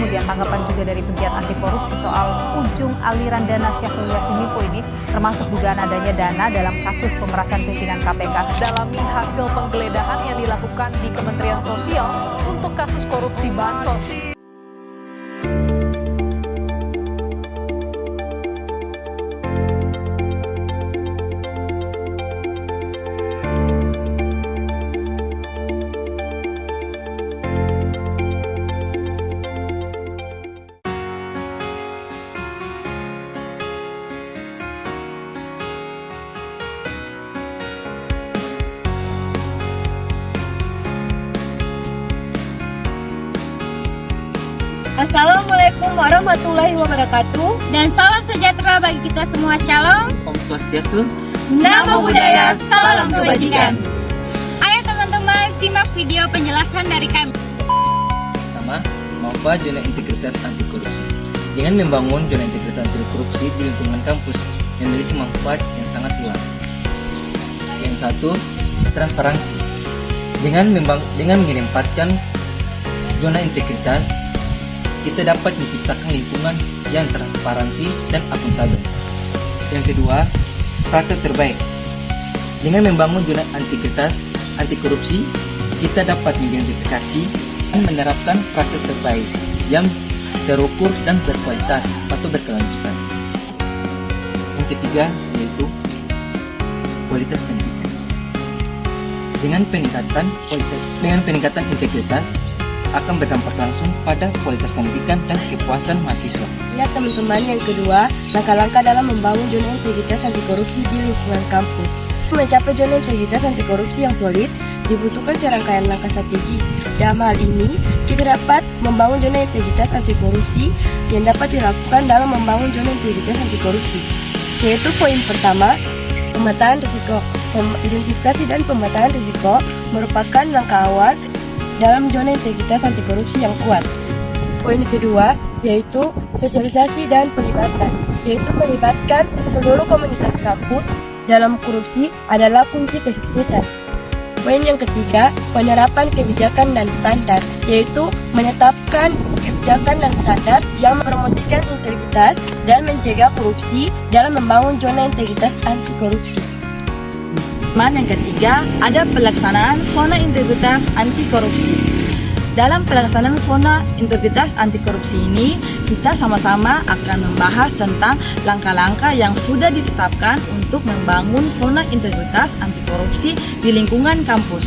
kemudian tanggapan juga dari pegiat anti korupsi soal ujung aliran dana Syahrul Yassin Limpo ini, termasuk dugaan adanya dana dalam kasus pemerasan pimpinan KPK. Dalami hasil penggeledahan yang dilakukan di Kementerian Sosial untuk kasus korupsi bansos. Assalamualaikum warahmatullahi wabarakatuh. Dan salam sejahtera bagi kita semua. Shalom. Om Swastiastu. Namo Buddhaya. Salam kebajikan. Ayo teman-teman, simak video penjelasan dari kami. Pertama, mengapa zona integritas anti korupsi? Dengan membangun zona integritas anti korupsi di lingkungan kampus memiliki manfaat yang sangat luas. Yang satu, transparansi. Dengan menempatkan zona integritas, kita dapat menciptakan lingkungan yang transparansi dan akuntabel. Yang kedua, praktek terbaik. Dengan membangun zona integritas anti korupsi, kita dapat mengidentifikasi dan menerapkan praktek terbaik yang terukur dan berkualitas atau berkelanjutan. Yang ketiga, yaitu kualitas pendidikan. Dengan peningkatan integritas akan berdampak langsung pada kualitas pendidikan dan kepuasan mahasiswa. Ya teman-teman, yang kedua, langkah-langkah dalam membangun zona integritas anti korupsi di lingkungan kampus. Mencapai zona integritas anti korupsi yang solid dibutuhkan serangkaian langkah strategi. Dalam hal ini, kita dapat membangun zona integritas anti korupsi yang dapat dilakukan dalam membangun zona integritas anti korupsi. Yaitu poin pertama, pemetaan risiko. Identifikasi dan pemetaan risiko merupakan langkah awal dalam zona integritas anti korupsi yang kuat. Poin kedua yaitu sosialisasi dan pelibatan, yaitu melibatkan seluruh komunitas kampus dalam korupsi adalah kunci kesuksesan. Poin yang ketiga, penerapan kebijakan dan standar, yaitu menetapkan kebijakan dan standar yang mempromosikan integritas dan mencegah korupsi dalam membangun zona integritas anti korupsi. Yang ketiga, ada pelaksanaan zona integritas anti korupsi. Dalam pelaksanaan zona integritas anti korupsi ini, kita sama-sama akan membahas tentang langkah-langkah yang sudah ditetapkan untuk membangun zona integritas anti korupsi di lingkungan kampus.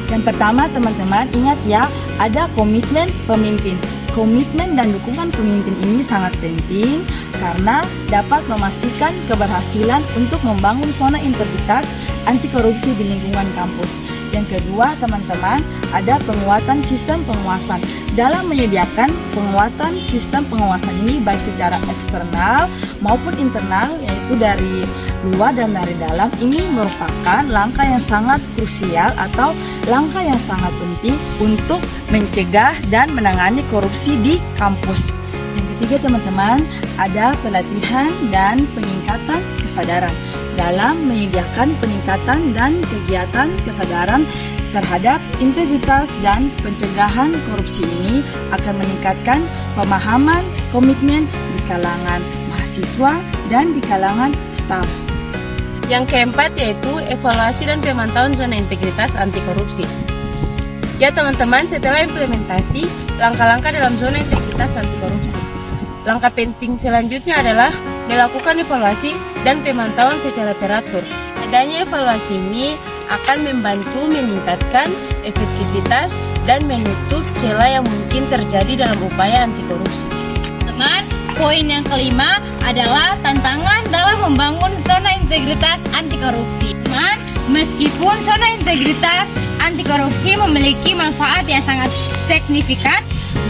Yang pertama, teman-teman ingat ya, ada komitmen pemimpin. Komitmen dan dukungan pemimpin ini sangat penting karena dapat memastikan keberhasilan untuk membangun zona integritas anti korupsi di lingkungan kampus. Yang kedua, teman-teman, ada penguatan sistem pengawasan. Dalam menyediakan penguatan sistem pengawasan ini baik secara eksternal maupun internal, yaitu dari luar dan dari dalam, ini merupakan langkah yang sangat krusial atau langkah yang sangat penting untuk mencegah dan menangani korupsi di kampus. Yang ketiga, teman-teman, ada pelatihan dan peningkatan kesadaran. Dalam menyediakan peningkatan dan kegiatan kesadaran terhadap integritas dan pencegahan korupsi ini akan meningkatkan pemahaman komitmen di kalangan mahasiswa dan di kalangan staf. Yang keempat yaitu evaluasi dan pemantauan zona integritas anti korupsi. Ya teman-teman, setelah implementasi langkah-langkah dalam zona integritas anti korupsi, langkah penting selanjutnya adalah melakukan evaluasi dan pemantauan secara teratur. Adanya evaluasi ini akan membantu meningkatkan efektivitas dan menutup celah yang mungkin terjadi dalam upaya anti korupsi. Teman, poin yang kelima adalah tantangan dalam membangun zona integritas anti korupsi. Teman, meskipun zona integritas anti korupsi memiliki manfaat yang sangat signifikan,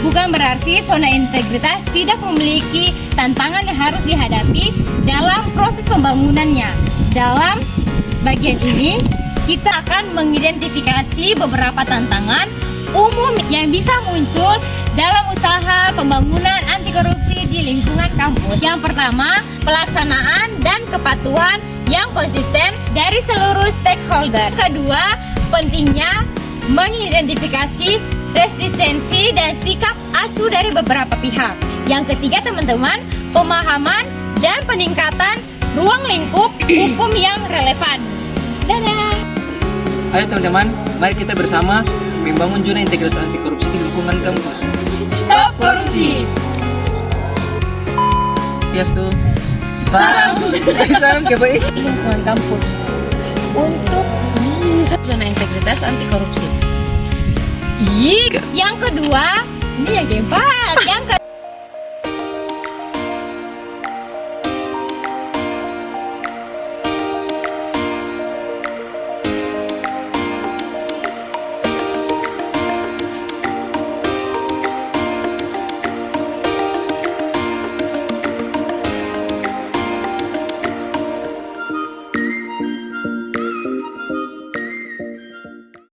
bukan berarti zona integritas tidak memiliki tantangan yang harus dihadapi dalam proses pembangunannya. Dalam bagian ini, kita akan mengidentifikasi beberapa tantangan umum yang bisa muncul dalam usaha pembangunan anti korupsi di lingkungan kampus. Yang pertama, pelaksanaan dan kepatuhan yang konsisten dari seluruh stakeholder. Kedua, pentingnya mengidentifikasi resistensi, dan sikap acuh dari beberapa pihak. Yang ketiga teman-teman, pemahaman dan peningkatan ruang lingkup hukum yang relevan. Dadah! Ayo teman-teman, mari kita bersama membangun zona integritas anti korupsi di lingkungan kampus. Stop korupsi! Tiastu. Salam. Salam kebaik. Lingkungan kampus. Untuk zona integritas anti korupsi. Yang kedua, ini yang keempat. Yang